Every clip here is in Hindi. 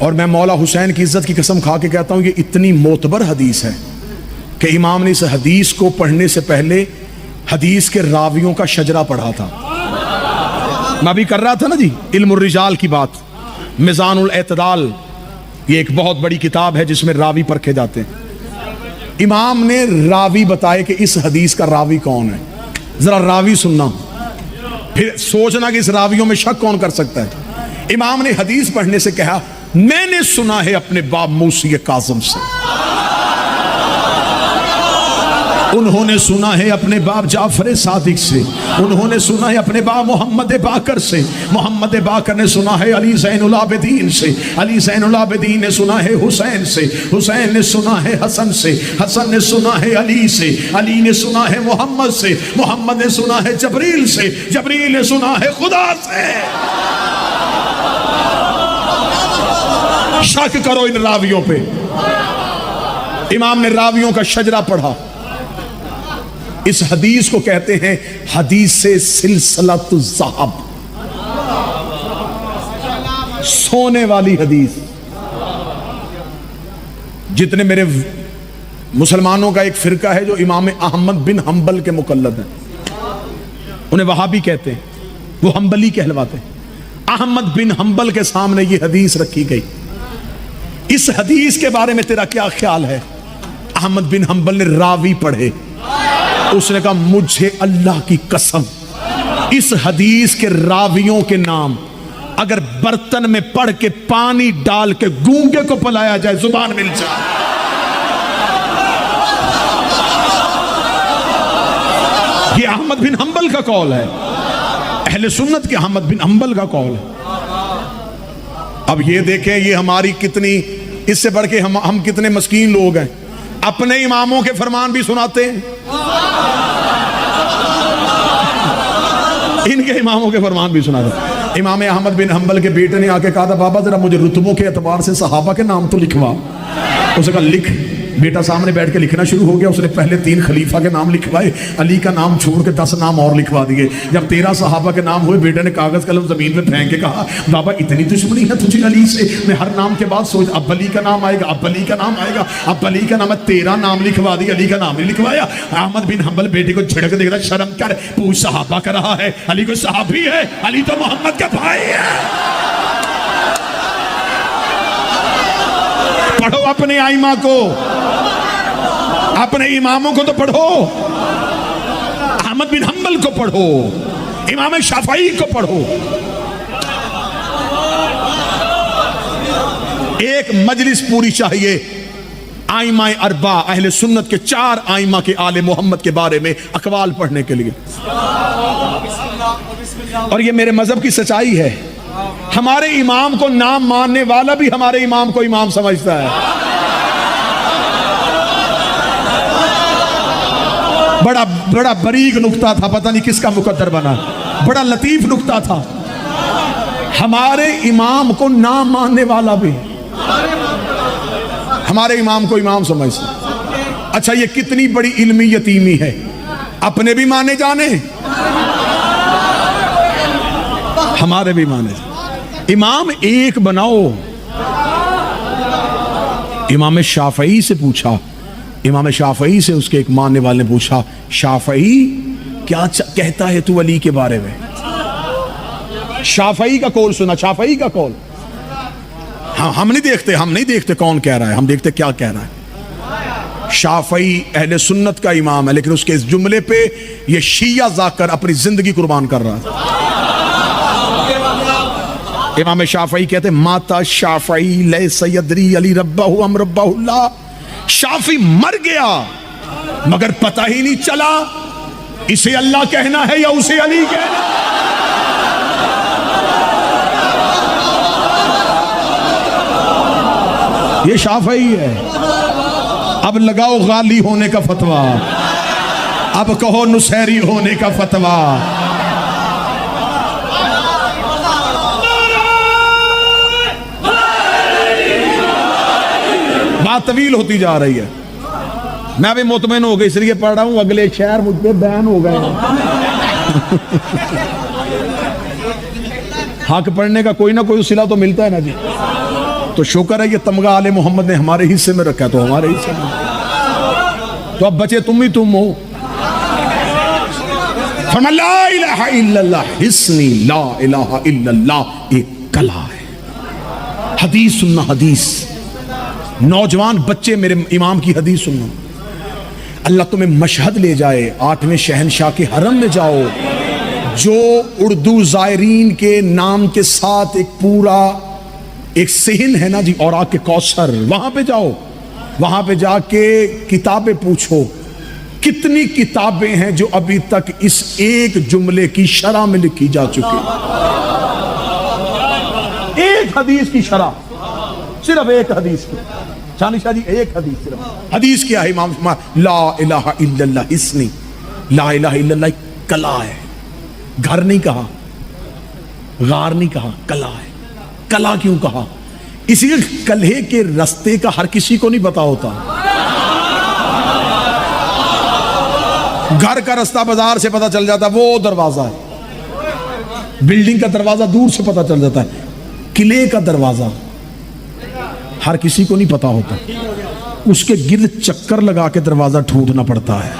और मैं मौला हुसैन की इज्जत की कसम खा के कहता हूं ये इतनी मोतबर हदीस है कि इमाम ने इस हदीस को पढ़ने से पहले हदीस के रावियों का शजरा पढ़ा था। मैं अभी कर रहा था ना जी इल्मुर रिजाल की बात। मिजानुल एतदाल ये एक बहुत बड़ी किताब है जिसमें रावी परखे जाते हैं। इमाम ने रावी बताए कि इस हदीस का रावी कौन है। जरा रावी सुनना, फिर सोचना कि इस रावियों में शक कौन कर सकता है। इमाम ने हदीस पढ़ने से कहा मैंने सुना है अपने बाप मूसी काज़िम से, उन्होंने सुना है अपने बाप जाफर सादिक से, उन्होंने सुना है अपने बाप मोहम्मद बाकर से, मोहम्मद बाकर ने सुना है अली ज़ैनुल आबिदीन से, अली ज़ैनुल आबिदीन ने सुना है हुसैन से, हुसैन ने सुना है हसन से, हसन ने सुना है अली से, अली ने सुना है मोहम्मद से, मोहम्मद ने सुना है जबरील से, जबरील ने सुना है खुदा से। शक करो इन रावियों पे। इमाम ने रावियों का शजरा पढ़ा। इस हदीस को कहते हैं हदीस से सिलसिलातुल ज़हब, सोने वाली हदीस। जितने मेरे मुसलमानों का एक फिरका है जो इमाम अहमद बिन हंबल के मुकल्लद हैं, उन्हें वहाबी कहते हैं, वो हंबली कहलवाते हैं। अहमद बिन हंबल के सामने ये हदीस रखी गई। इस हदीस के बारे में तेरा क्या ख्याल है? अहमद बिन हंबल ने रावी पढ़े, उसने कहा मुझे अल्लाह की कसम इस हदीस के रावियों के नाम अगर बर्तन में पढ़ के पानी डाल के गूंगे को पिलाया जाए जुबान मिल जाए। ये अहमद बिन हंबल का कौल है, अहले सुन्नत के अहमद बिन हंबल का कौल है। अब ये देखें ये हमारी कितनी, इससे बढ़ के हम कितने मस्कीन लोग हैं, अपने इमामों के फरमान भी सुनाते हैं, इनके इमामों के फरमान भी सुनाते हैं। इमाम अहमद बिन हंबल के बेटे ने आके कहा था बाबा जरा मुझे रुतबों के एतबार से सहाबा के नाम तो लिखवा। उसने कहा लिख। बेटा सामने बैठ के लिखना शुरू हो गया। उसने पहले 3 खलीफा के नाम लिखवाए, अली का नाम छोड़ के 10 नाम और लिखवा दिए। जब 13 सहाबा के नाम हुए, बेटे ने कागज कलम जमीन में फेंक के कहा बाबा इतनी दुश्मनी है तुझे अली से? मैं हर नाम के बाद सोच अब अली का नाम आएगा, अब अली का नाम आएगा, अब अली का नाम है। 13 नाम लिखवा दिए, अली का नाम नहीं लिखवाया। अहमद बिन हंबल बेटे को झिड़क देगा, शर्म कर, पूछ सहाबा का रहा है, अली को सहाबी है, अली तो मोहम्मद का भाई है। पढ़ो अपने आइमा को, अपने इमामों को तो पढ़ो। अहमद बिन हंबल को पढ़ो, इमाम शाफई को पढ़ो। एक मजलिस पूरी चाहिए आइमा अरबा अहले सुन्नत के 4 आइमा के आले मोहम्मद के बारे में अकवाल पढ़ने के लिए। और ये मेरे मजहब की सच्चाई है। हमारे इमाम को नाम मानने वाला भी हमारे इमाम को इमाम समझता है। बड़ा बड़ा बरीक नुक्ता था, पता नहीं किसका मुकद्दर बना, बड़ा लतीफ नुक्ता था। हमारे इमाम को नाम मानने वाला भी हमारे इमाम को इमाम समझता। अच्छा ये कितनी बड़ी इल्मी यतीमी है, अपने भी माने जाने हमारे भी माने जाने। इमाम एक बनाओ। इमाम शाफई से पूछा, इमाम शाफई से उसके एक मानने वाले ने पूछा शाफई क्या कहता है तू अली के बारे में? शाफई का कौल सुना, शाफई का कौल। हाँ हम नहीं देखते कौन कह रहा है, हम देखते क्या कह रहा है। शाफई अहले सुन्नत का इमाम है, लेकिन उसके इस जुमले पे ये शिया जाकर अपनी जिंदगी कुर्बान कर रहा है। इमाम शाफई कहते माता शाफई ले सयदरी अली रब्बाहु अम रब्बाहुल्लाह। शाफी मर गया मगर पता ही नहीं चला इसे अल्लाह कहना है या उसे अली कहना। ये शाफई है। अब लगाओ गाली होने का फतवा, अब कहो नुसैरी होने का फतवा। बात तवील होती जा रही है। मैं भी मुतमईन हो गई इसलिए पढ़ रहा हूं, अगले शहर मुझ पे बैन हो गए। हक पढ़ने का कोई ना कोई सिला तो मिलता है ना जी। तो शुक्र है ये तमगा आले मोहम्मद ने हमारे हिस्से में रखा, तो हमारे हिस्से में, तो अब बचे तुम ही तुम हो। फरमा ला इलाहा इल्लल्लाह हिस्नी, ला इलाहा इल्लल्लाह एक कला है। हदीस सुनना, हदीस, नौजवान बच्चे मेरे इमाम की हदीस सुनना। अल्लाह तुम्हें मशहद ले जाए, 8वें शहनशाह के हरम में जाओ, जो उर्दू जायरीन के नाम के साथ एक पूरा एक सहन है ना जी, और आके कौसर, वहां पे जाओ, वहां पे जाके किताबें पूछो। कितनी किताबें हैं जो अभी तक इस एक जुमले की शरह में लिखी जा चुकी, एक हदीस की शरह, सिर्फ एक हदीस की। शानी शाह जी एक हदीस, सिर्फ हदीस क्या है इमाम, ला इलाहा इल्लल्लाह हिस्नी, ला इलाहा इल्लल्लाह कला है। घर नहीं कहा, गार नहीं कहा, कला है। कला क्यों कहा? इसीलिए कलहे के रास्ते का हर किसी को नहीं पता होता। घर का रास्ता बाजार से पता चल जाता है, वो दरवाजा है। बिल्डिंग का दरवाजा दूर से पता चल जाता है, किले का दरवाजा हर किसी को नहीं पता होता, उसके गिर्द चक्कर लगा के दरवाजा ढूंढना पड़ता है।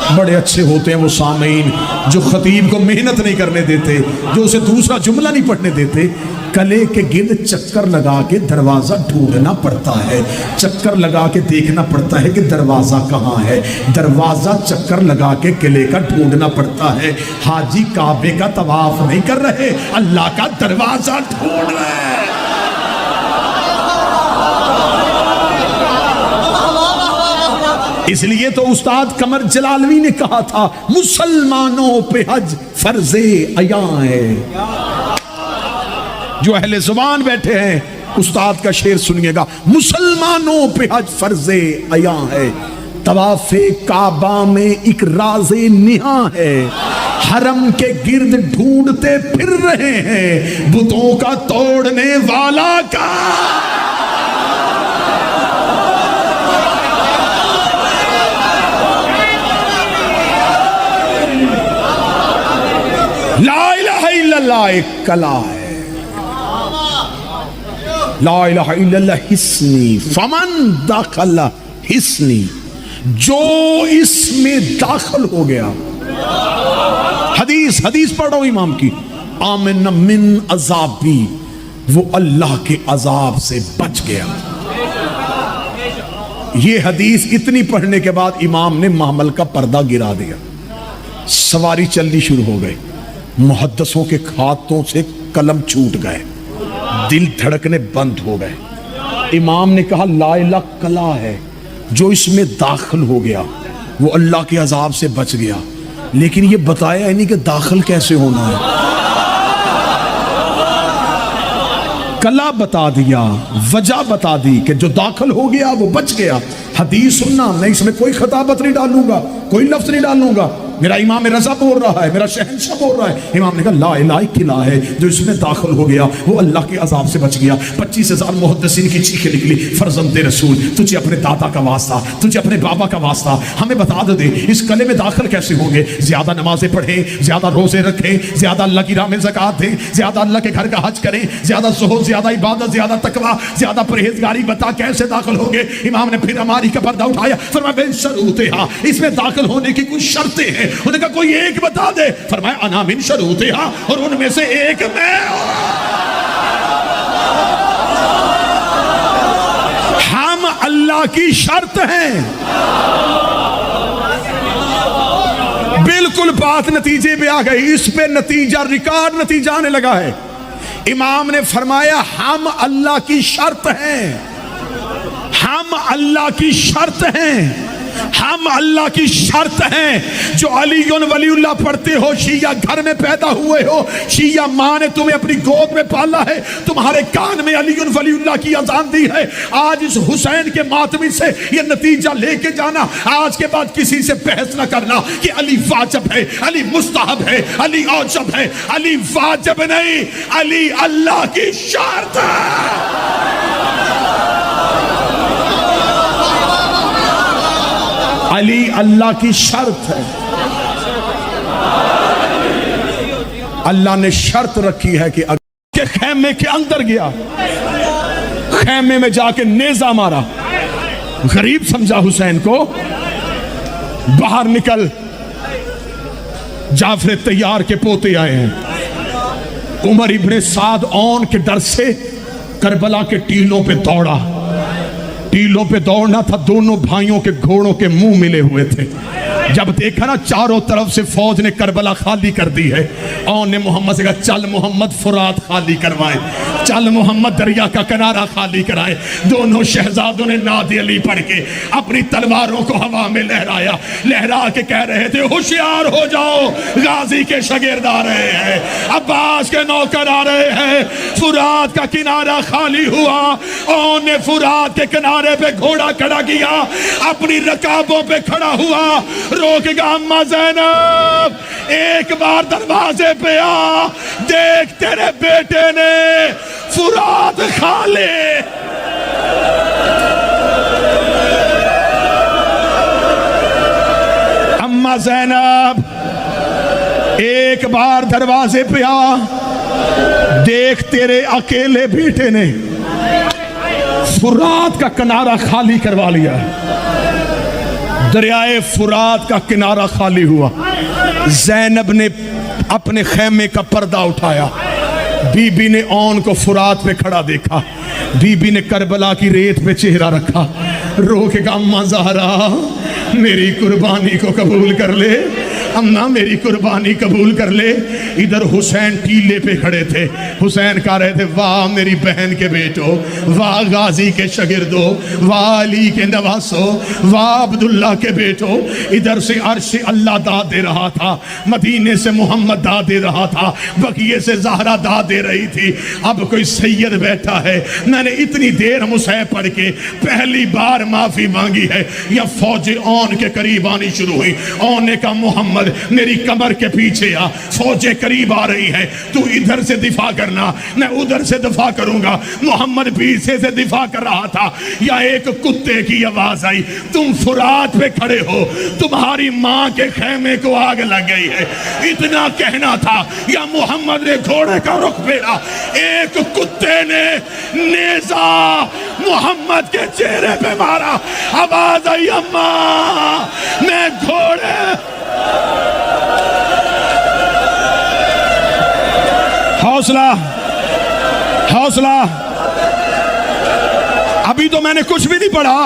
बड़े अच्छे होते हैं वो सामीन जो खतीब को मेहनत नहीं करने देते, जो उसे दूसरा जुमला नहीं पढ़ने देते। कले के गिर्द चक्कर लगा के दरवाजा ढूंढना पड़ता है, चक्कर लगा के देखना पड़ता है कि दरवाजा कहाँ है। दरवाजा चक्कर लगा के किले का ढूंढना पड़ता है। हाजी काबे का तवाफ नहीं कर रहे, अल्लाह का दरवाजा ढूंढ रहे हैं। इसलिए तो उस्ताद कमर जलालवी ने कहा था, मुसलमानों पे हज फर्जे अया है। जो अहले जुबान बैठे हैं उस्ताद का शेर सुनिएगा, मुसलमानों पे हज फर्जे अया है। तवाफे काबा में एक राज़े निहा है, हरम के गिर्द ढूंढते फिर रहे हैं बुतों का तोड़ने वाला का। ला इलाहा इल्लल्लाह एक कला है। ला इलाहा इल्लल्लाह हिस्नी, फमन दाखला हिस्नी, जो इसमें दाखिल हो गया। हदीस हदीस पढ़ रहा हूं इमाम की, आमिन मिन अजाबी, वो अल्लाह के अजाब से बच गया। ये हदीस इतनी पढ़ने के बाद इमाम ने महमल का पर्दा गिरा दिया, सवारी चलनी शुरू हो गई। मुहद्दिसों के हाथों से कलम छूट गए, दिल धड़कने बंद हो गए। इमाम ने कहा ला इलाहा कला है, जो इसमें दाखिल हो गया वो अल्लाह के अजाब से बच गया। लेकिन ये बताया ही नहीं कि दाखिल कैसे होना है। कला बता दिया, वजह बता दी कि जो दाखिल हो गया वो बच गया। हदीस सुनना, मैं इसमें कोई खताबत नहीं डालूंगा, कोई लफ्ज नहीं डालूंगा। मेरा इमाम रजा बोल रहा है, मेरा शहंशाह बोल रहा है। इमाम ने कहा ला इलाहा किला है, जो इसमें दाखिल हो गया वो अल्लाह के अजाब से बच गया। 25,000 मुहद्दिसीन की चीखें निकली, फर्जंदे रसूल, तुझे अपने दादा का वास्ता, तुझे अपने बाबा का वास्ता, हमें बता दे इस कले में दाखिल कैसे होंगे। ज्यादा नमाजें पढ़ें, ज्यादा रोजे रखें, ज्यादा अल्लाह की राह में ज़कात दें, ज्यादा अल्लाह के घर का हज करें, ज्यादा ज़ुहद, ज्यादा इबादत, ज्यादा तकवा, ज्यादा परहेजगारी, बता कैसे दाखिल होंगे। इमाम ने फिर हमारी का पर्दा उठाया, फरमाया शरूतिहा, इसमें दाखिल होने की कुछ शर्तें हैं। उन्होंने कहा कोई एक बता दे। फरमाया अना मिन शरूतिहा, और उनमें से एक मैं। हम अल्लाह की शर्त हैं। बिल्कुल बात नतीजे पे आ गई, इस पे नतीजा, रिकॉर्ड नतीजा आने लगा है। इमाम ने फरमाया हम अल्लाह की शर्त हैं, हम अल्लाह की शर्त हैं, हम अल्लाह की शर्त हैं। जो अली वलीउल्लाह पढ़ते हो, शिया घर में पैदा हुए हो, शिया माँ ने तुम्हें अपनी गोद में पाला है, तुम्हारे कान में अली वलीउल्लाह की अजान दी है। आज इस हुसैन के मातमी से ये नतीजा लेके जाना, आज के बाद किसी से बहस ना करना कि अली वाजिब है, अली मुस्तहब है, अली औजब है। अली वाजिब नहीं, अली अल्लाह की शर्त है। अली अल्लाह की शर्त है। अल्लाह ने शर्त रखी है कि के खैमे के अंदर गया, खैमे में जाके नेजा मारा। गरीब समझा हुसैन को, बाहर निकल, जाफर तैयार के पोते आए हैं। उमर इब्ने साद औन के डर से करबला के टीलों पे दौड़ा। टीलों पे दौड़ना था, दोनों भाइयों के घोड़ों के मुंह मिले हुए थे। जब देखा ना चारों तरफ से फौज ने करबला खाली कर दी है, औन ने मोहम्मद से कहा, चल मोहम्मद फुरात खाली करवाए, चल मोहम्मद दरिया का किनारा खाली कराए। दोनों शहजादों ने नाद अली पढ़ के अपनी तलवारों को हवा में लहराया, लहरा के कह रहे थे, होशियार हो जाओ, गाजी के शागिर्द आ रहे हैं, अब्बास के नौकर आ रहे हैं। फुरात का किनारा खाली हुआ, औन ने फुरात के किनारे पे घोड़ा खड़ा किया, अपनी रकाबों पे खड़ा हुआ, रोकेगा अम्मा ज़ैनब, एक बार दरवाजे पे आ, देख तेरे बेटे ने फुरात खा ले। अम्मा ज़ैनब एक बार दरवाजे पे आ, देख तेरे अकेले बेटे ने फुरात का किनारा खाली करवा लिया। दरियाए फुरात का किनारा खाली हुआ। ज़ैनब ने अपने खैमे का पर्दा उठाया, बीबी ने औन को फुरात पे खड़ा देखा, बीबी ने करबला की रेत पे चेहरा रखा, रो के कहा, अम्मा ज़हरा मेरी कुर्बानी को कबूल कर ले, अम्मा मेरी कुर्बानी कबूल कर ले। इधर हुसैन टीले पे खड़े थे, हुसैन कह रहे थे, वाह मेरी बहन के बेटो, वाह गाजी के शागिर्दो, वाह अली के नवासो, वाह अब्दुल्ला के बेटो। इधर से अर्श अल्लाह दाद दे रहा था, मदीने से मोहम्मद दाद दे रहा था, बकिये से ज़हरा दाद दे रही थी। अब कोई सैयद बैठा है, मैंने इतनी देर मुसैब पढ़ के पहली बार माफी मांगी है। या फौज औन के करीब आनी शुरू हुई। औन ने कहा, मोहम्मद मेरी कमर के पीछे आ, फौजें करीब आ रही है, तू इधर से दिफा करना, मैं उधर से दिफा करूंगा। मोहम्मद पीछे से दिफा कर रहा था, या एक कुत्ते की आवाज आई, तुम फुरात पे खड़े हो, तुम्हारी मां के खेमे को आग लग गई है। इतना कहना था, या मोहम्मद ने घोड़े का रुख फेरा, एक कुत्ते ने नेजा मोहम्मद के चेहरे पे मारा, आवाज आई, अम्मा मैं घोड़े। हौसला हौसला, अभी तो मैंने कुछ भी नहीं पढ़ा,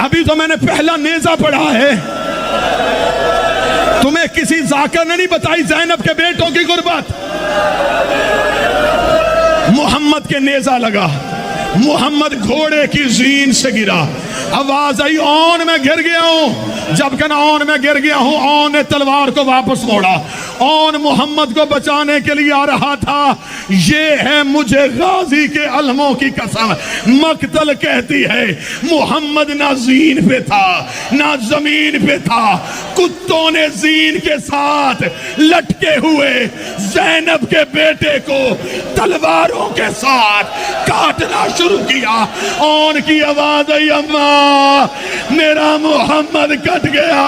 अभी तो मैंने पहला नेजा पढ़ा है। तुम्हें किसी जाकर ने नहीं बताई ज़ैनब के बेटों की गुर्बत। मोहम्मद के नेजा लगा, मोहम्मद घोड़े की जीन से गिरा, आवाज आई, औन मैं गिर गया हूं। जब कहना औन मैं गिर गया हूं, औन ने तलवार को वापस मोड़ा। औन मोहम्मद को बचाने के लिए आ रहा था। ये है मुझे गाजी के अलमों की कसम, मकतल कहती है, मोहम्मद ना जीन पे था ना जमीन पे था, कुत्तों ने जीन के साथ लटके हुए ज़ैनब के बेटे को तलवारों के साथ काटना शुरू किया। औन की आवाज आई, अम्मा मेरा मोहम्मद कट गया।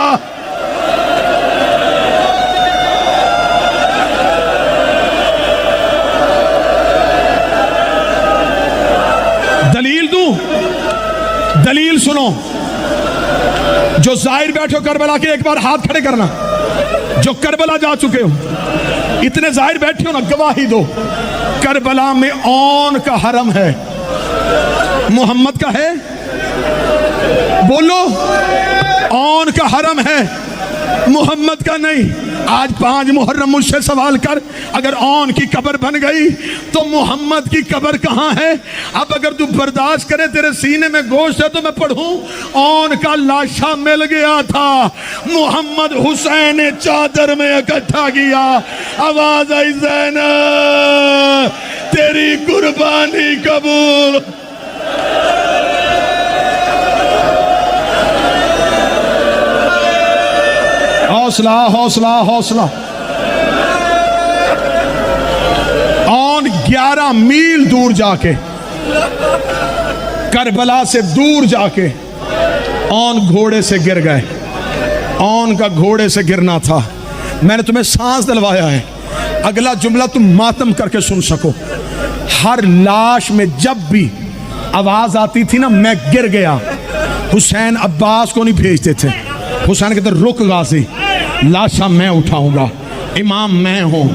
दलील दूं, दलील सुनो। जो जाहिर बैठो करबला के, एक बार हाथ खड़े करना। जो करबला जा चुके हो, इतने जाहिर बैठे हो ना, गवाही दो। करबला में औन का हरम है, मोहम्मद का है? बोलो, औन का हरम है, मोहम्मद का नहीं। आज 5 मुहर्रम मुझसे सवाल कर, अगर औन की कब्र बन गई तो मोहम्मद की कब्र कहाँ है? अब अगर तू बर्दाश्त करे, तेरे सीने में गोश्त है तो मैं पढ़ूं, औन का लाशा मिल गया था, मोहम्मद हुसैन ने चादर में इकट्ठा किया। आवाज आई, ज़ैनब तेरी कुर्बानी कबूल। हौसला हौसला हौसला। औन 11 मील दूर जाके, करबला से दूर जाके औन घोड़े से गिर गए। औन का घोड़े से गिरना था। मैंने तुम्हें सांस दिलवाया है, अगला जुमला तुम मातम करके सुन सको। हर लाश में जब भी आवाज आती थी ना, मैं गिर गया, हुसैन अब्बास को नहीं भेजते थे। हुसैन कहते रुक गाजी, लाशा मैं उठाऊंगा, इमाम मैं हूं,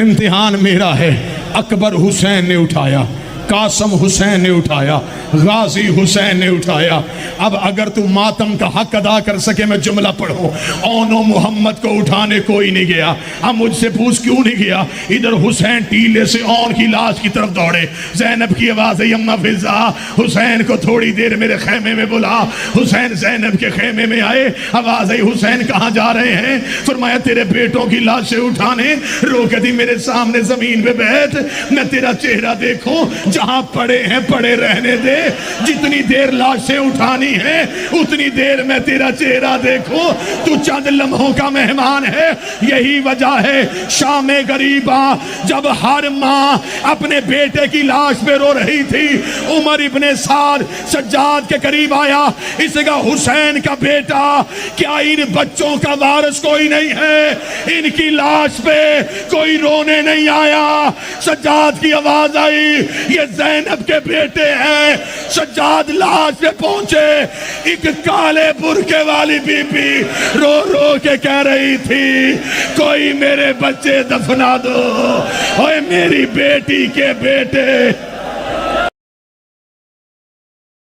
इम्तिहान मेरा है। अकबर हुसैन ने उठाया, कासम हुसैन ने उठाया, गाजी हुसैन ने उठाया। अब अगर तू मातम का हक अदा कर सके, मैं जुमला पढ़ो। ओनो मोहम्मद को उठाने कोई नहीं गया। अब मुझसे पूछ क्यों नहीं गया? इधर हुसैन टीले से ओन की लाश की तरफ दौड़े। जैनब की आवाज है, यम्मा फिजा, हुसैन को थोड़ी देर मेरे खेमे में बुला। हुसैन जैनब के खेमे में आए। आवाज आई, हुसैन कहाँ जा रहे हैं? फरमाया तेरे बेटों की लाशें उठाने। रोक दी, मेरे सामने जमीन पे बैठ, मैं तेरा चेहरा देखूं। जहां पड़े हैं पड़े रहने दे, जितनी देर लाशें उठानी है उतनी देर मैं तेरा चेहरा देखूं। तू चंद लम्हों का मेहमान है। यही वजह है शाम गरीबा जब हर माँ अपने बेटे की लाश पे रो रही थी, उमर इब्ने साद सज्जाद के करीब आया। इसे कहा, हुसैन का बेटा, क्या इन बच्चों का वारिस कोई नहीं है? इनकी लाश पे कोई रोने नहीं आया। सज्जाद की आवाज आई, ये ज़ैनब के बेटे हैं। सज्जाद लाश पे पहुंचे। एक काले बुरके वाली बीबी रो रो के कह रही थी, कोई मेरे बच्चे दफना दो, ओए मेरी बेटी के बेटे।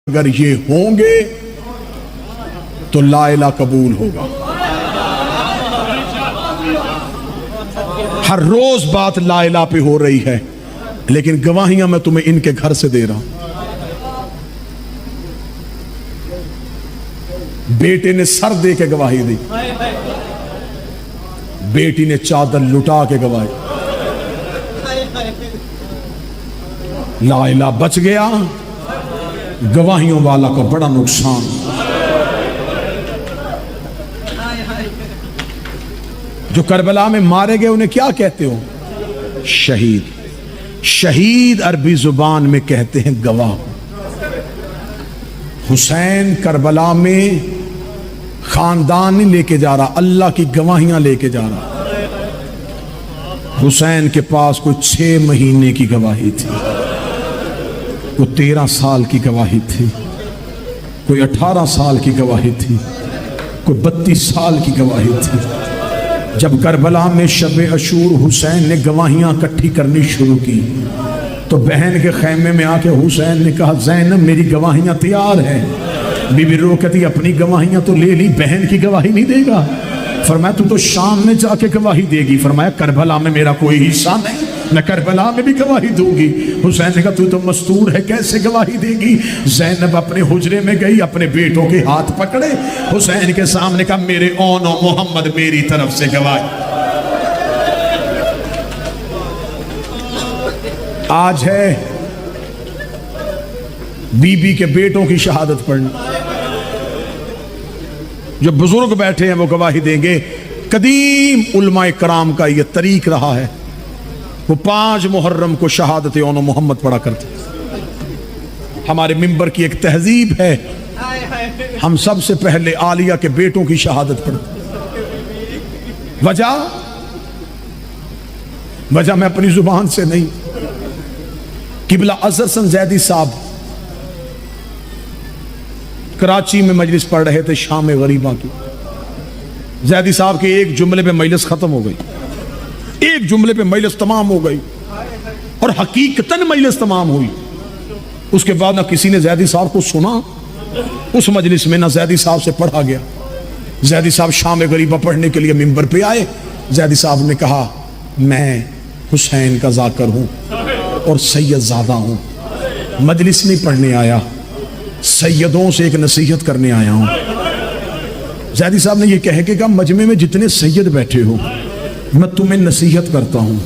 अगर ये होंगे तो ला इलाहा कबूल होगा। हर रोज बात ला इलाहा पे हो रही है, लेकिन गवाहियां मैं तुम्हें इनके घर से दे रहा हूं। बेटे ने सर दे के गवाही दी, बेटी ने चादर लुटा के गवाही। ला इलाहा बच गया, गवाहियों वाला को बड़ा नुकसान। जो करबला में मारे गए उन्हें क्या कहते हो? शहीद। शहीद अरबी जुबान में कहते हैं गवाह। हुसैन करबला में खानदान नहीं लेके जा रहा, अल्लाह की गवाहियां लेके जा रहा। हुसैन के पास कोई 6 महीने की गवाही थी, कोई 13 साल की गवाही थी, कोई 18 साल की गवाही थी, कोई 32 साल की गवाही थी। जब करबला में शब अशूर हुसैन ने गवाहियां इकट्ठी करनी शुरू की, तो बहन के खैमे में आके हुसैन ने कहा, ज़ैनब मेरी गवाहियां तैयार हैं। बीबी रो कहती, अपनी गवाहियां तो ले ली, बहन की गवाही नहीं देगा। फरमाया तू तो शाम में जाके गवाही देगी। फरमाया करबला में मेरा कोई हिस्सा नहीं, मैं करबला में भी गवाही दूंगी। हुसैन ने कहा तू तो मस्तूर है, कैसे गवाही देगी? ज़ैनब अपने हुजरे में गई, अपने बेटों के हाथ पकड़े, हुसैन के सामने कहा, मेरे ओनो मोहम्मद मेरी तरफ से गवाही। आज है बीबी के बेटों की शहादत पढ़ना। जो बुजुर्ग बैठे हैं वो गवाही देंगे। कदीम उलमाए कराम का ये तरीक रहा है, वो 5 मुहर्रम को शहादत ओनो मोहम्मद पढ़ा करते। हमारे मिंबर की एक तहजीब है, हम सबसे पहले आलिया के बेटों की शहादत पढ़ते। वजह मैं अपनी जुबान से नहीं, किबला अजहर सन जैदी साहब कराची में मजलिस पढ़ रहे थे शाम गरीबा की। जैदी साहब के एक जुमले पे मजलिस खत्म हो गई, एक जुमले पे मजलिस तमाम हो गई, और हकीकतन मजलिस तमाम हुई। उसके बाद ना किसी ने जैदी साहब को सुना उस मजलिस में, ना जैदी साहब से पढ़ा गया। जैदी साहब शाम गरीबा पढ़ने के लिए मिंबर पे आए। जैदी साहब ने कहा, मैं हुसैन का जाकर हूं और सैयद ज़ादा हूं, मजलिस नहीं पढ़ने आया, सैयदों से एक नसीहत करने आया हूं। ज़ैदी साहब ने यह कह के कहा, मजमे में जितने सैयद बैठे हो, मैं तुम्हें नसीहत करता हूं,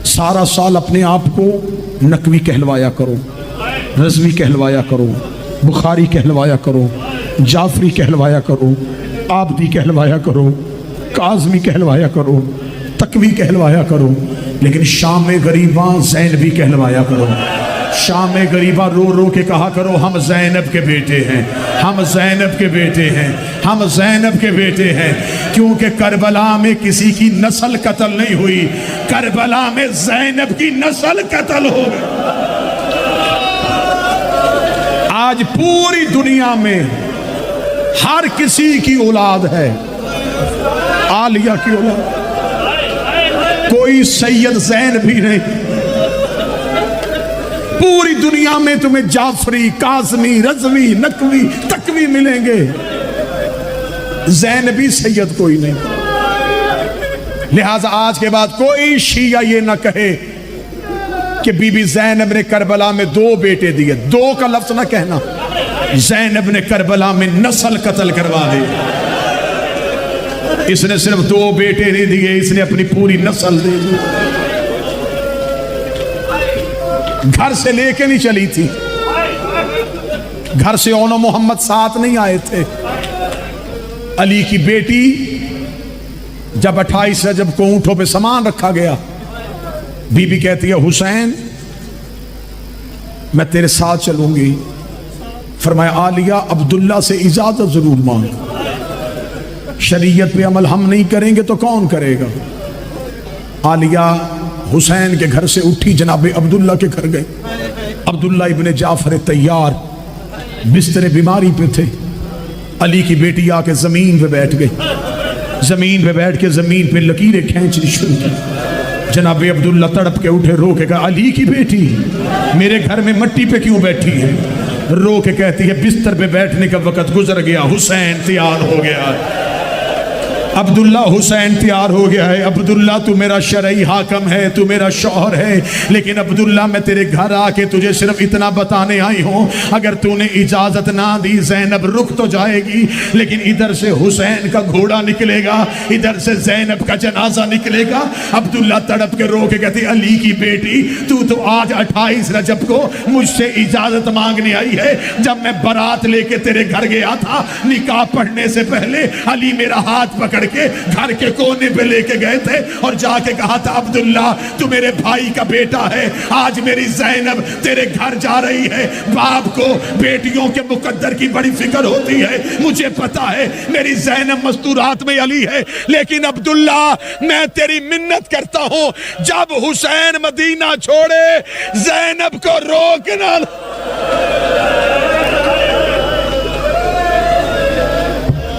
सारा साल अपने आप को नकवी कहलवाया करो, रज़वी कहलवाया करो, बुखारी कहलवाया करो, जाफरी कहलवाया करो, आबदी कहलवाया करो, काज़मी कहलवाया करो, तकवी कहलवाया करो, लेकिन शाम गरीबा ज़ैनबी कहलवाया करो। शाम में गरीबा रो रो के कहा करो, हम ज़ैनब के बेटे हैं, हम ज़ैनब के बेटे हैं, हम ज़ैनब के बेटे हैं। क्योंकि करबला में किसी की नस्ल कत्ल नहीं हुई, करबला में ज़ैनब की नस्ल कत्ल हो गई। आज पूरी दुनिया में हर किसी की औलाद है, आलिया की औलाद, कोई सैयद ज़ैन भी नहीं। पूरी दुनिया में तुम्हें जाफरी, काज़मी, रज़वी, नकवी, तकवी मिलेंगे, ज़ैनबी सैयद कोई नहीं। लिहाजा आज के बाद कोई शिया ये ना कहे कि बीबी ज़ैनब ने करबला में 2 बेटे दिए, 2 का लफ्ज़ ना कहना। ज़ैनब ने करबला में नस्ल कत्ल करवा दी। इसने सिर्फ 2 बेटे नहीं दिए, इसने अपनी पूरी नस्ल दे दी। घर से लेके नहीं चली थी, घर से ओनो मोहम्मद साथ नहीं आए थे। अली की बेटी जब 28 रजब को ऊंटों पे सामान रखा गया, बीबी कहती है हुसैन मैं तेरे साथ चलूंगी। फरमाया आलिया अब्दुल्ला से इजाजत जरूर मांग, शरीयत पे अमल हम नहीं करेंगे तो कौन करेगा। आलिया हुसैन के घर से उठी, जनाब अब्दुल्ला के घर गए। अब्दुल्ला इब्ने जाफर तैयार बिस्तरे बीमारी पे थे। अली की बेटी आके जमीन पे बैठ गई। जमीन पे बैठ के जमीन पे लकीरें खींचनी शुरू की। जनाब अब्दुल्ला तड़प के उठे, रो के कहा अली की बेटी मेरे घर में मिट्टी पे क्यों बैठी है। रो के कहती है बिस्तर पे बैठने का वक्त गुजर गया, हुसैन तैयार हो गया। अब्दुल्ला हुसैन तैयार हो गया है। अब्दुल्ला तू मेरा शरई हाकम है, तू मेरा शौहर है, लेकिन अब्दुल्ला मैं तेरे घर आके तुझे सिर्फ इतना बताने आई हूँ, अगर तूने इजाजत ना दी ज़ैनब रुक तो जाएगी, लेकिन इधर से हुसैन का घोड़ा निकलेगा, इधर से ज़ैनब का जनाजा निकलेगा। अब्दुल्ला तड़प के रो के कहती अली की बेटी तू तो आज 28 रजब को मुझसे इजाजत मांगने आई है। जब मैं बारात लेके तेरे घर गया था, निकाह पढ़ने से पहले अली मेरा हाथ पकड़ के घर के कोने पे लेके गए थे और जाके कहा था अब्दुल्ला तू मेरे भाई का बेटा है, आज मेरी ज़ैनब तेरे घर जा रही है। बाप को बेटियों के मुकद्दर की बड़ी फिक्र होती है, मुझे पता है मेरी ज़ैनब मस्तूरात में अली है, लेकिन अब्दुल्ला मैं तेरी मिन्नत करता हूं जब हुसैन मदीना छोड़े ज़ैनब को रोकना।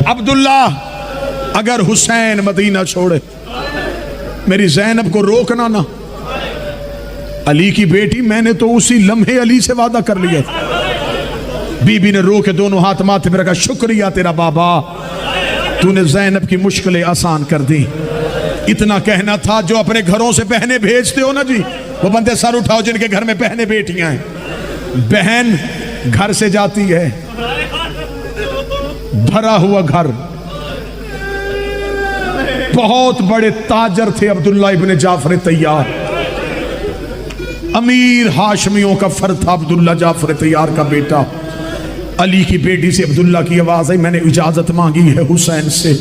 अब्दुल्ला अगर हुसैन मदीना छोड़े मेरी ज़ैनब को रोकना ना। अली की बेटी मैंने तो उसी लम्हे अली से वादा कर लिया था। बीबी ने रो के दोनों हाथ माथे पे रखा, शुक्रिया तेरा बाबा, तूने ज़ैनब की मुश्किलें आसान कर दी। इतना कहना था जो अपने घरों से बहनें भेजते हो ना जी, वो बंदे सर उठाओ जिनके घर में बहनें बेटियां हैं। बहन घर से जाती है, भरा हुआ घर, बहुत बड़े ताजर थे अब्दुल्ला इब्ने जाफर तैयार, अमीर हाशमियों का फर्द था अब्दुल्ला जाफर तैयार का बेटा। अली की बेटी से अब्दुल्ला की आवाज़ आई, मैंने इजाज़त मांगी है हुसैन से,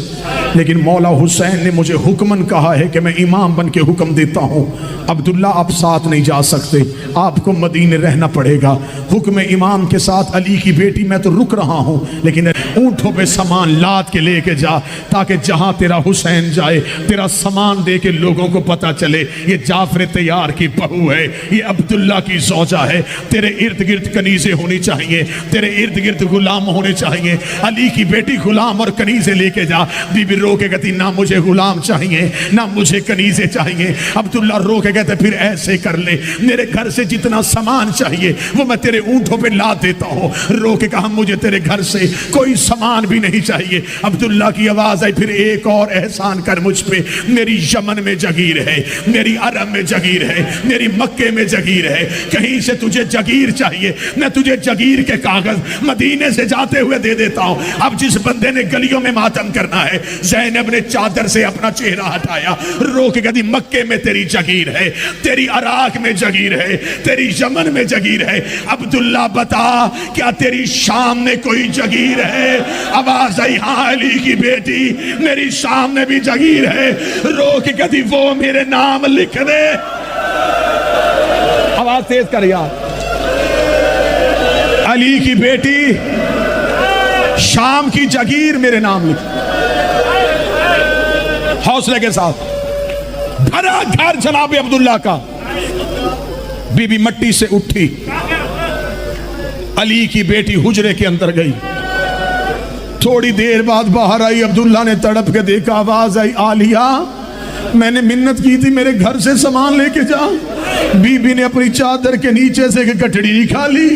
लेकिन मौला हुसैन ने मुझे हुक्मन कहा है कि मैं इमाम बन के हुक्म देता हूँ। अब्दुल्ला आप साथ नहीं जा सकते, आपको मदीने रहना पड़ेगा। हुक्म इमाम के साथ अली की बेटी मैं तो रुक रहा हूँ, लेकिन ऊँटों पे सामान लाद के लेके जा, ताकि जहाँ तेरा हुसैन जाए तेरा सामान दे के लोगों को पता चले ये जाफर तैयार की बहू है, ये अब्दुल्ला की ज़ौजा है। तेरे इर्द गिर्द कनीज़ें होनी चाहिए, तेरे इर्द गिर्द गुलाम होने चाहिए। अली की बेटी गुलाम और कनीज़ें लेके जा। बीबी रो के कहती ना मुझे गुलाम चाहिए, ना मुझे कनीज़ें चाहिए। अब्दुल्ला रो के कहते फिर ऐसे कर ले, मेरे घर से जितना सामान चाहिए वो मैं तेरे ऊँटों पे ला देता हूँ। रो के कहा मुझे तेरे घर से कोई सामान भी नहीं चाहिए। अब्दुल्ला की आवाज़ आई, फिर एक और एहसान कर मुझ पे, मेरी यमन में जगीर है, मेरी अरब में जगीर है, मेरी मक्के में जगीर है, कहीं से तुझे जगीर चाहिए मैं तुझे जगीर के कागज मदीने से जाते हुए दे देता हूँ। अब जिस बंदे ने गलियों में मातम करना है, ज़ैनब ने चादर से अपना चेहरा हटाया, रो के कहती मक्के में तेरी जगीर है, तेरी अराक में जगीर है, तेरी यमन में जगीर है। अब्दुल्ला बता क्या तेरी शाम में कोई जगीर है। आवाज आई हाँ अली की बेटी मेरी शाम में भी जगीर है। रो के कहती वो मेरे नाम लिख दे। आवाज तेज कर यार, अली की बेटी शाम की जागीर मेरे नाम लिख। हौसले के साथ भरा घर जनाब अब्दुल्ला का। बीबी मट्टी से उठी, अली की बेटी हुजरे के अंदर गई। थोड़ी देर बाद बाहर आई। अब्दुल्ला ने तड़प के देखा, आवाज आई, आलिया मैंने मिन्नत की थी मेरे घर से सामान लेके जा। बीबी ने अपनी चादर के नीचे से एक गठड़ी निकाली,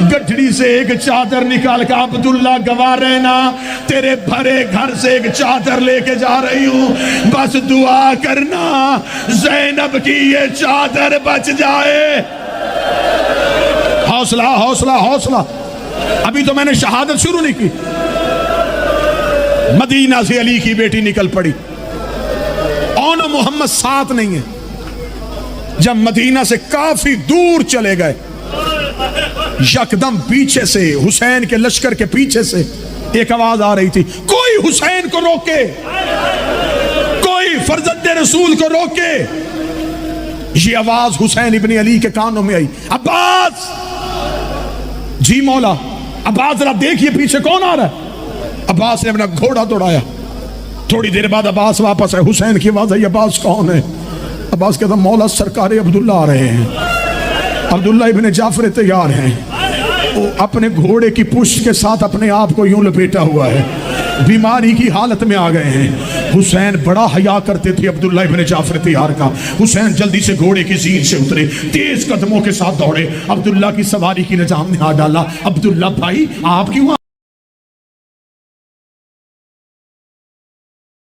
गठड़ी से एक चादर निकाल कर, अब्दुल्ला गवाह रहना, तेरे भरे घर से एक चादर लेके जा रही हूं, बस दुआ करना ज़ैनब की ये चादर बच जाए। हौसला हौसला हौसला। अभी तो मैंने शहादत शुरू नहीं की। मदीना से अली की बेटी निकल पड़ी। और मोहम्मद साथ नहीं है। जब मदीना से काफी दूर चले गए, यकदम पीछे से, हुसैन के लश्कर के पीछे से एक आवाज आ रही थी, कोई हुसैन को रोके, कोई फर्जंदे रसूल को रोके। ये आवाज हुसैन इब्ने अली के कानों में आई। अब्बास, जी मौला। अब्बास जरा देखिए पीछे कौन आ रहा है। अब्बास ने अपना घोड़ा दौड़ाया। थोड़ी देर बाद अब्बास वापस आए। हुसैन की आवाज आई, अब्बास कौन है? अब्बास कहता, मौला सरकार अब्दुल्ला आ रहे हैं। अब्दुल्ला इब्ने जाफर तैयार हैं। वो अपने घोड़े की पुष्ट के साथ अपने आप को यूं लपेटा हुआ है, बीमारी की हालत में आ गए हैं। हुसैन बड़ा हया करते थे अब्दुल्ला इब्ने जाफर तैयार का। हुसैन जल्दी से घोड़े की जीन से उतरे, तेज कदमों के साथ दौड़े। अब्दुल्ला की सवारी की निजाम ने हाथ डाला। अब्दुल्ला भाई आप क्यों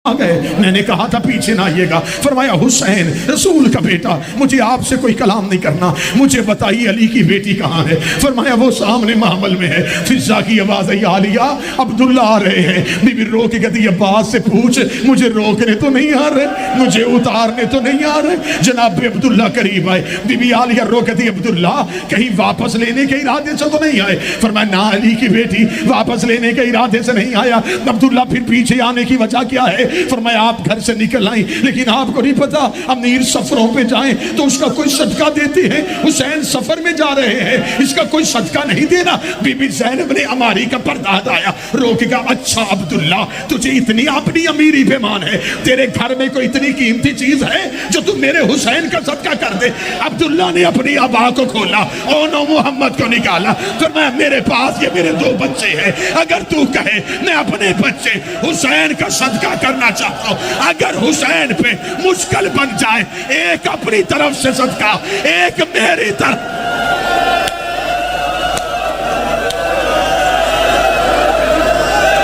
आ गए? मैंने कहा था पीछे ना आइएगा। फरमाया, हुसैन रसूल का बेटा, मुझे आपसे कोई कलाम नहीं करना, मुझे बताइए अली की बेटी कहाँ है? फरमाया, वो सामने महमल में है। फिजा की आवाज आई, आलिया अब्दुल्ला आ रहे हैं। बीबी रो के कहती, अब्बास से पूछ, मुझे रोकने तो नहीं आ रहे, मुझे उतारने तो नहीं आ रहे। जनाब अब्दुल्ला करीब आए। बीबी आलिया रो कहती, अब्दुल्ला कहीं वापस लेने के इरादे से तो नहीं आए? फरमाया, ना अली की बेटी, वापस लेने के इरादे से नहीं आया। अब्दुल्ला फिर पीछे आने की वजह क्या है? फरमाया, आप घर से निकल आई, लेकिन आपको नहीं पता अमीर सफरों पे जाएं तो उसका कोई सदका देते हैं। हुसैन सफर में जा रहे हैं, इसका कोई सदका नहीं देना। बीबी ज़ैनब ने अमारी का पर्दा हटाया, रोकेगा। अच्छा अब्दुल्ला, तुझे इतनी अपनी अमीरी पे मान है, तेरे घर में कोई इतनी कीमती चीज है जो तू मेरे हुसैन का सदका कर दे? अब्दुल्ला ने अपनी अबा को खोला, ओनो मोहम्मद को निकाला। फरमाया, मेरे पास ये मेरे 2 बच्चे हैं, अगर तू कहे मैं अपने बच्चे हुसैन का सदका करना चाहता हूं, अगर हुसैन पे मुश्किल बन जाए, एक अपनी तरफ से सदका, एक मेरी तरफ।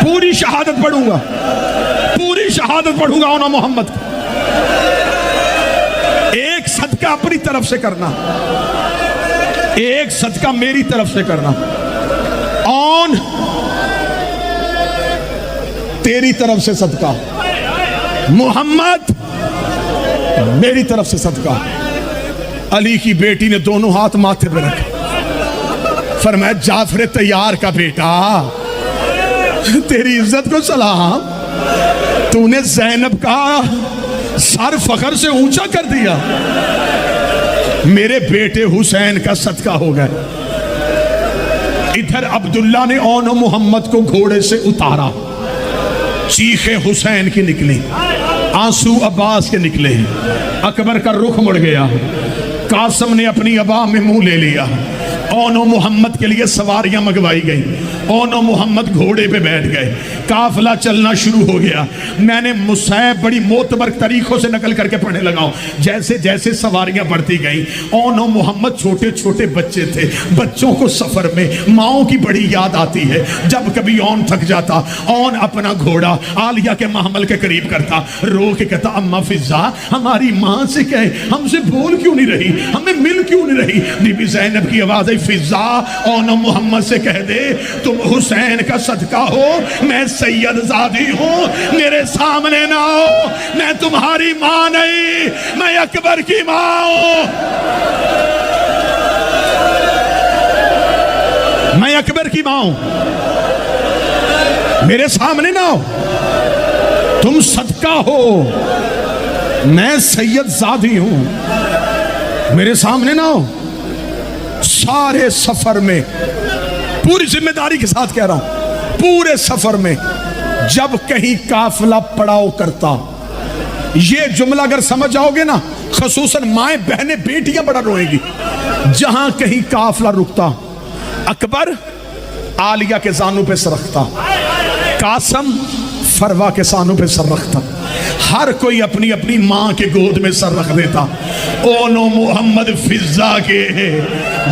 पूरी शहादत पढ़ूंगा, पूरी शहादत पढ़ूंगा ओना मोहम्मद। एक सदका अपनी तरफ से करना, एक सदका मेरी तरफ से करना। ऑन तेरी तरफ से सदका, मोहम्मद मेरी तरफ से सदका। अली की बेटी ने दोनों हाथ माथे पे रखे। फरमाया, जाफर तैयार का बेटा, तेरी इज्जत को सलाम, तूने ज़ैनब का सर फखर से ऊंचा कर दिया। मेरे बेटे हुसैन का सदका हो गया। इधर अब्दुल्ला ने ओनो मोहम्मद को घोड़े से उतारा। चीखे हुसैन की निकली, आंसू अब्बास के निकले। अकबर का रुख मुड़ गया। कासिम ने अपनी अबा में मुंह ले लिया। ओनो मोहम्मद के लिए सवारियां मंगवाई गई। ओनो मोहम्मद घोड़े पे बैठ गए। काफिला चलना शुरू हो गया। मैंने मुसैब बड़ी मोतबर तरीकों से नकल करके पढ़ने लगा हूं। जैसे जैसे सवारियां बढ़ती गई, ओनो मोहम्मद छोटे छोटे बच्चे थे। बच्चों को सफर में माओ की बड़ी याद आती है। जब कभी ओन थक जाता, ओन अपना घोड़ा आलिया के महमल के करीब करता, रो के कहता, अम्मा फिजा, हमारी माँ से कहे हमसे बोल क्यों नहीं रही, हमें मिल क्यों नहीं रही? बीबी ज़ैनब की आवाज आई, फिजा ओनो मोहम्मद से कह दे तुम हुसैन का सदका हो, मैं सैयद ज़ादी हूं, मेरे सामने ना हो, मैं तुम्हारी मां नहीं, मैं अकबर की मां हूं, मैं अकबर की मां हूं, मेरे सामने ना हो, तुम सदका हो, मैं सैयद ज़ादी हूं, मेरे सामने ना हो। सारे सफर में पूरी जिम्मेदारी के साथ कह रहा हूं, पूरे सफर में जब कहीं काफिला पड़ाव करता, ये जुमला अगर समझ जाओगे ना, खसूसन माएं बहनें बेटियां बड़ा रोएंगी। जहां कहीं काफिला रुकता, अकबर आलिया के जानू पे सर रखता, कासम फरवा के सानों पे सर रखता, हर कोई अपनी अपनी मां के गोद में सर रख देता। ओनो मोहम्मद फिजा के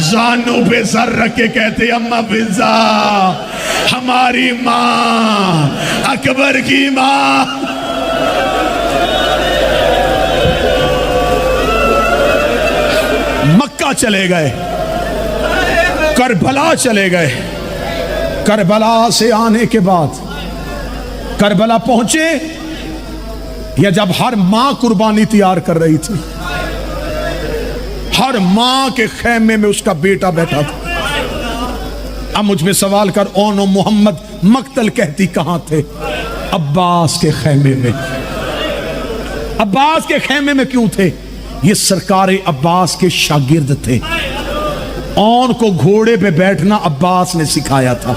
जानू पे सर रख के कहते, अम्मा फिजा हमारी मां, अकबर की मां। मक्का चले गए, करबला चले गए। करबला से आने के बाद करबला पहुंचे, या जब हर मां कुर्बानी तैयार कर रही थी, हर मां के खेमे में उसका बेटा बैठा था। अब मुझ में सवाल कर, ओनो मोहम्मद मक्तल कहती कहां थे? अब्बास के खेमे में। अब्बास के खेमे में क्यों थे? ये सरकार अब्बास के शागिर्द थे। औन को घोड़े पे बैठना अब्बास ने सिखाया था,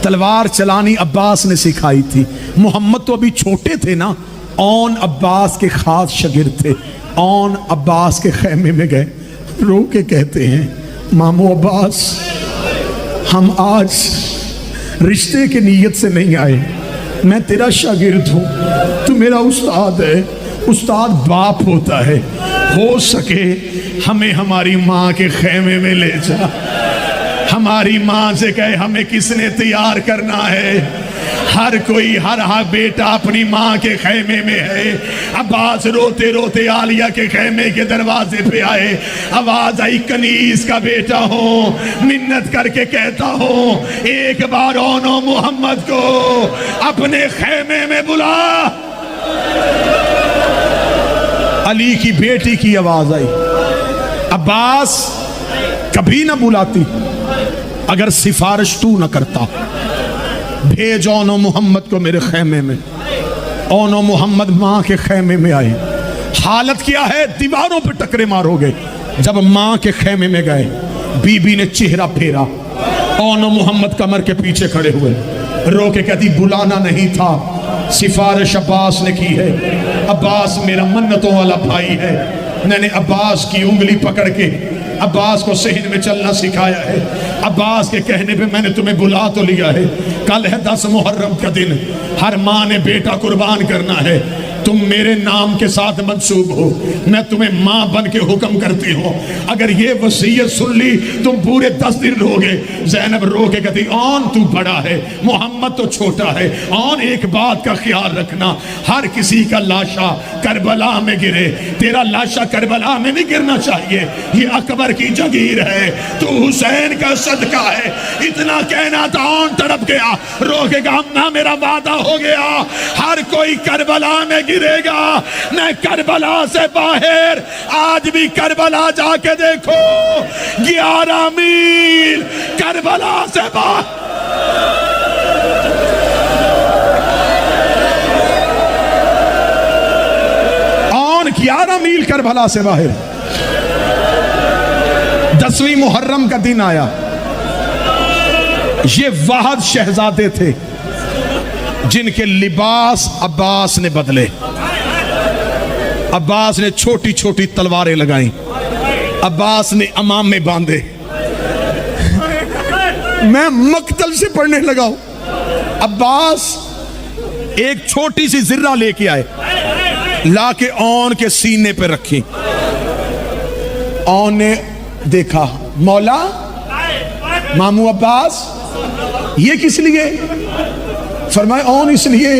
तलवार चलानी अब्बास ने सिखाई थी। मोहम्मद तो अभी छोटे थे ना, औन अब्बास के खास शागिर्द थे। औन अब्बास के खेमे में गए, रो के कहते हैं, मामू अब्बास, हम आज रिश्ते की नीयत से नहीं आए, मैं तेरा शागिर्द हूं, तू मेरा उस्ताद है। उस्ताद बाप होता है, हो सके हमें हमारी माँ के खेमे में ले जा। हमारी माँ से कहे हमें किसने तैयार करना है। हर कोई हर बेटा अपनी माँ के खेमे में है। अब्बास रोते रोते आलिया के खेमे के दरवाजे पे आए। आवाज आई, कनीज का बेटा हो, मिन्नत करके कहता हो, एक बार ओनो मोहम्मद को अपने खेमे में बुला। अली की बेटी की आवाज आई। अब्बास कभी ना बुलाती अगर सिफारिश तू ना करता। भेज ओनो मोहम्मद को मेरे खेमे में। ओनो मोहम्मद माँ के खेमे में आए। हालत क्या है, दीवारों पे टकरे मारोगे। जब माँ के खेमे में गए, बीबी ने चेहरा फेरा। ओनो मोहम्मद कमर के पीछे खड़े हुए, रो के कहती, बुलाना नहीं था, सिफारिश अब्बास ने की है। अब्बास मेरा मन्नतों वाला भाई है। मैंने अब्बास की उंगली पकड़ के अब्बास को सेहन में चलना सिखाया है। अब्बास के कहने पे मैंने तुम्हें बुला तो लिया है। कल है 10 मुहर्रम का दिन, हर माँ ने बेटा कुर्बान करना है। तुम मेरे नाम के साथ मंसूब हो, मैं तुम्हें माँ बन के हुक्म करती हूँ। अगर ये वसीयत सुन ली तुम पूरे 10 दिन रहोगे। ज़ैनब रो के कहती, औन तू बड़ा है, मोहम्मद तो छोटा है। औन एक बात का ख्याल रखना, हर किसी का लाशा करबला में गिरे, तेरा लाशा करबला में नहीं गिरना चाहिए। ये अकबर की जगीर है, तू हुसैन का सदका है। इतना कहना था, औन तड़प गया, रो के कहा, अम्मा मेरा वादा हो गया, हर कोई करबला में गिरेगा। मैं करबला से बाहर, आज भी करबला जाके देखो, 11 मील करबला से बाहर। और 11 मील करबला से बाहर। 10वीं मुहर्रम का दिन आया। ये वाहद शहजादे थे जिनके लिबास अब्बास ने बदले। अब्बास ने छोटी छोटी तलवारें लगाई, अब्बास ने अमामे बांधे। मैं मक्तल से पढ़ने लगा हूं। अब्बास एक छोटी सी जिर्रा लेके आए, लाके औन के सीने पे रखी। औन ने देखा, मौला मामू अब्बास ये किस लिए? फरमाए, औन इसलिए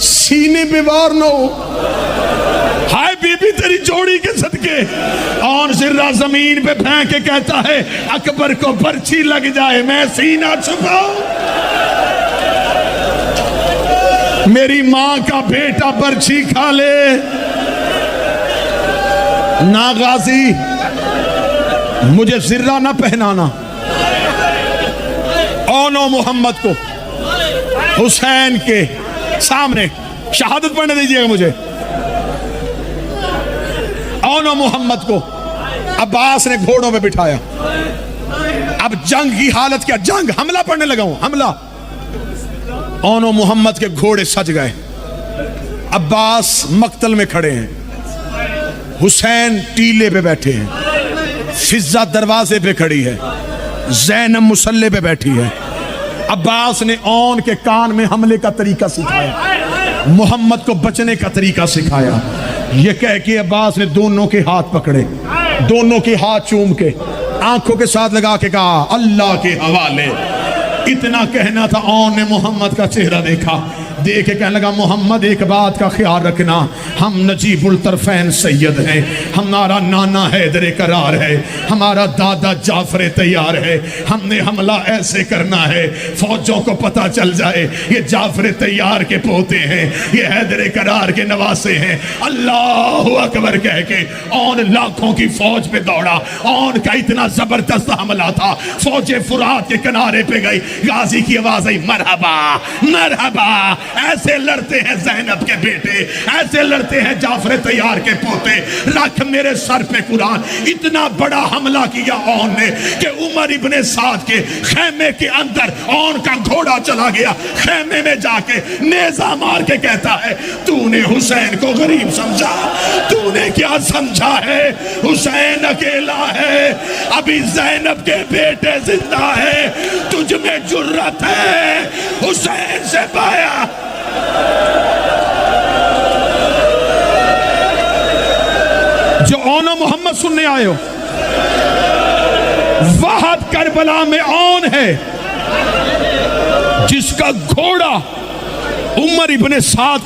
सीने पे वार न हो। हाय बीबी तेरी जोड़ी के सदके। औन जिर्रा जमीन पे फेंक के कहता है, अकबर को बर्छी लग जाए मैं सीना छुपाऊं। मेरी मां का बेटा बर्छी खा ले ना गाजी, मुझे जिर्रा ना पहनाना। ओनो मोहम्मद को हुसैन के सामने शहादत पढ़ने दीजिएगा मुझे। ओनो मोहम्मद को अब्बास ने घोड़ों पे बिठाया। अब जंग की हालत क्या, जंग हमला पड़ने लगा हूं, हमला। ओनो मोहम्मद के घोड़े सज गए, अब्बास मक्तल में खड़े हैं, हुसैन टीले पे बैठे हैं, फिजा दरवाजे पे खड़ी है, ज़ैनब मुसल्ले पे बैठी है। अब्बास ने ओन के कान में हमले का तरीका सिखाया, मोहम्मद को बचने का तरीका सिखाया। ये कह के अब्बास ने दोनों के हाथ पकड़े, दोनों के हाथ चूम के आंखों के साथ लगा के कहा अल्लाह के हवाले। इतना कहना था, ओन ने मोहम्मद का चेहरा देखा, देख के कहने लगा मोहम्मद एक बात का ख्याल रखना, हम नजीबुल तरफैन सैयद हैं, हमारा नाना हैदर करार है, हमारा दादा जाफर तैयार है, हमने हमला ऐसे करना है फौजों को पता चल जाए ये जाफर तैयार के पोते हैं, ये हैदर करार के नवासे हैं। अल्लाह अकबर कह के और लाखों की फौज पे दौड़ा। और का इतना जबरदस्त हमला था, फौजे फुरात के किनारे पे गई, गाजी की आवाज आई मरहबा मरहबा। ऐसे लड़ते हैं ज़ैनब के बेटे, ऐसे लड़ते हैं जाफर तैयार के पोते, रख मेरे सर पे कुरान। इतना बड़ा हमला किया ओन ने कि उमर इब्ने साद के खेमे के अंदर ओन का घोड़ा चला गया, खेमे में जाके नेजा मार के कहता है तूने हुसैन को गरीब समझा, तूने क्या समझा है, हुसैन अकेला है, अभी ज़ैनब के बेटे जिंदा है, तुझ में जुर्रत है हुसैन से पाया। जो ओनो मोहम्मद सुनने आए हो, वहाद करबला में ओन है जिसका घोड़ा उमर इब्ने साद